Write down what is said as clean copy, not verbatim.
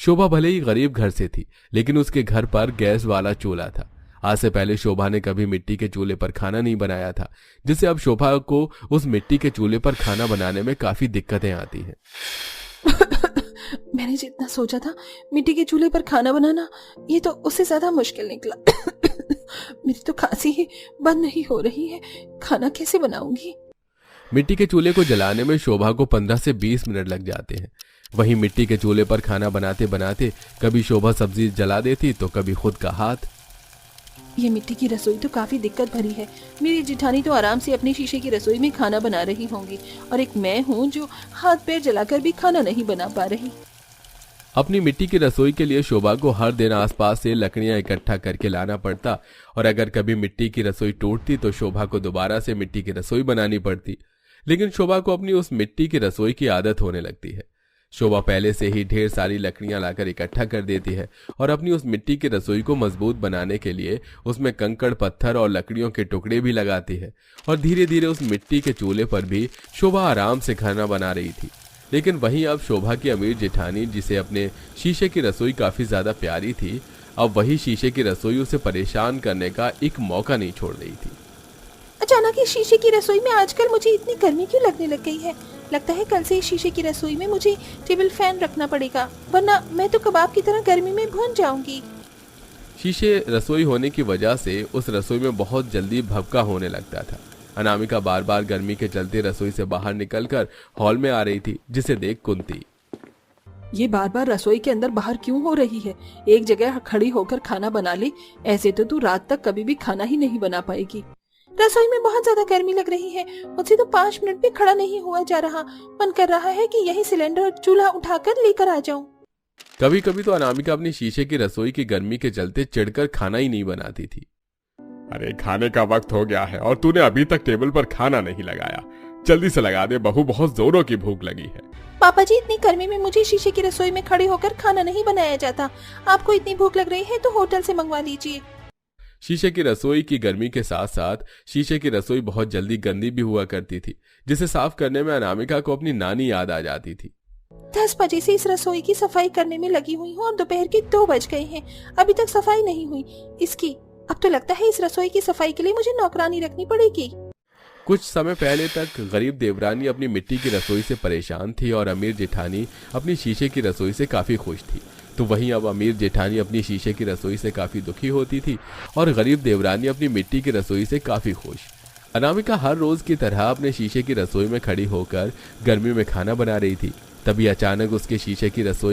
शोभा भले ही गरीब घर से थी, लेकिन उसके घर पर गैस वाला चूल्हा था। आज से पहले शोभा ने कभी मिट्टी के चूल्हे पर खाना नहीं बनाया था, जिससे अब शोभा को उस मिट्टी के चूल्हे पर खाना बनाने में काफी दिक्कतें आती हैं। मैंने जितना सोचा था मिट्टी के चूल्हे पर खाना बनाना, ये तो उससे ज्यादा मुश्किल निकला। मेरी तो खांसी ही बंद नहीं हो रही है, खाना कैसे बनाऊंगी? मिट्टी के चूल्हे को जलाने में शोभा को 15 से 20 मिनट लग जाते हैं। वहीं मिट्टी के चूल्हे पर खाना बनाते बनाते कभी शोभा सब्जी जला देती तो कभी खुद का हाथ। ये मिट्टी की रसोई तो काफी दिक्कत भरी है। मेरी जिठानी तो आराम से अपनी शीशे की रसोई में खाना बना रही होंगी, और एक मैं हूँ जो हाथ पैर जलाकर भी खाना नहीं बना पा रही। अपनी मिट्टी की रसोई के लिए शोभा को हर दिन आसपास से लकड़ियां इकट्ठा करके लाना पड़ता, और अगर कभी मिट्टी की रसोई टूटती तो शोभा को दोबारा से मिट्टी की रसोई बनानी पड़ती। लेकिन शोभा को अपनी उस मिट्टी की रसोई की आदत होने लगती है। शोभा पहले से ही ढेर सारी लकड़ियां लाकर इकट्ठा कर देती है और अपनी उस मिट्टी की रसोई को मजबूत बनाने के लिए उसमें कंकड़, पत्थर और लकड़ियों के टुकड़े भी लगाती है। और धीरे धीरे उस मिट्टी के चूल्हे पर भी शोभा आराम से खाना बना रही थी। लेकिन वहीं अब शोभा की अमीर जेठानी, जिसे अपने शीशे की रसोई काफी ज्यादा प्यारी थी, अब वही शीशे की रसोई उसे परेशान करने का एक मौका नहीं छोड़ रही थी। अचानक इस शीशे की रसोई में आजकल मुझे इतनी गर्मी क्यों लगने लग गई है? लगता है कल से इस शीशे की रसोई में मुझे टेबल फैन रखना पड़ेगा, वरना मैं तो कबाब की तरह गर्मी में भून जाऊंगी। शीशे रसोई होने की वजह से उस रसोई में बहुत जल्दी भभका होने लगता था। अनामिका बार बार गर्मी के चलते रसोई से बाहर निकलकर हॉल में आ रही थी, जिसे देख कुंती, ये बार बार रसोई के अंदर बाहर क्यों हो रही है? एक जगह खड़ी होकर खाना बना ले, ऐसे तो तू रात तक कभी भी खाना ही नहीं बना पाएगी। रसोई में बहुत ज्यादा गर्मी लग रही है, मुझसे तो 5 मिनट भी खड़ा नहीं हुआ जा रहा। मन कर रहा है कि यही सिलेंडर और चूल्हा उठाकर लेकर आ जाऊं। कभी कभी तो अनामिका अपनी शीशे की रसोई की गर्मी के चलते चिढ़कर खाना ही नहीं बनाती थी। अरे खाने का वक्त हो गया है और तूने अभी तक टेबल पर खाना नहीं लगाया, जल्दी से लगा दे बहू, बहुत जोरों की भूख लगी है। पापा जी, इतनी गर्मी में मुझे शीशे की रसोई में खड़े होकर खाना नहीं बनाया जाता। आपको इतनी भूख लग रही है तो होटल से मंगवा लीजिए। शीशे की रसोई की गर्मी के साथ साथ शीशे की रसोई बहुत जल्दी गंदी भी हुआ करती थी, जिसे साफ करने में अनामिका को अपनी नानी याद आ जाती थी। 10 बजे से इस रसोई की सफाई करने में लगी हुई हूँ और दोपहर के 2 बज गए हैं, अभी तक सफाई नहीं हुई इसकी। अब तो लगता है इस रसोई की सफाई के लिए मुझे नौकरानी रखनी पड़ेगी। कुछ समय पहले तक गरीब देवरानी अपनी मिट्टी की रसोई से परेशान थी और अमीर जेठानी अपनी शीशे की रसोई से काफी खुश थी। तो वहीं अब अमीर जेठानी अपनी शीशे की रसोई से काफी दुखी होती थी और गरीब देवरानी अपनी मिट्टी की रसोई से काफी खुश। अनामिका हर रोज की तरह अपने शीशे की रसोई में खड़ी होकर गर्मी में खाना बना रही थी। तभी अचानक उसके शीशे की रसोई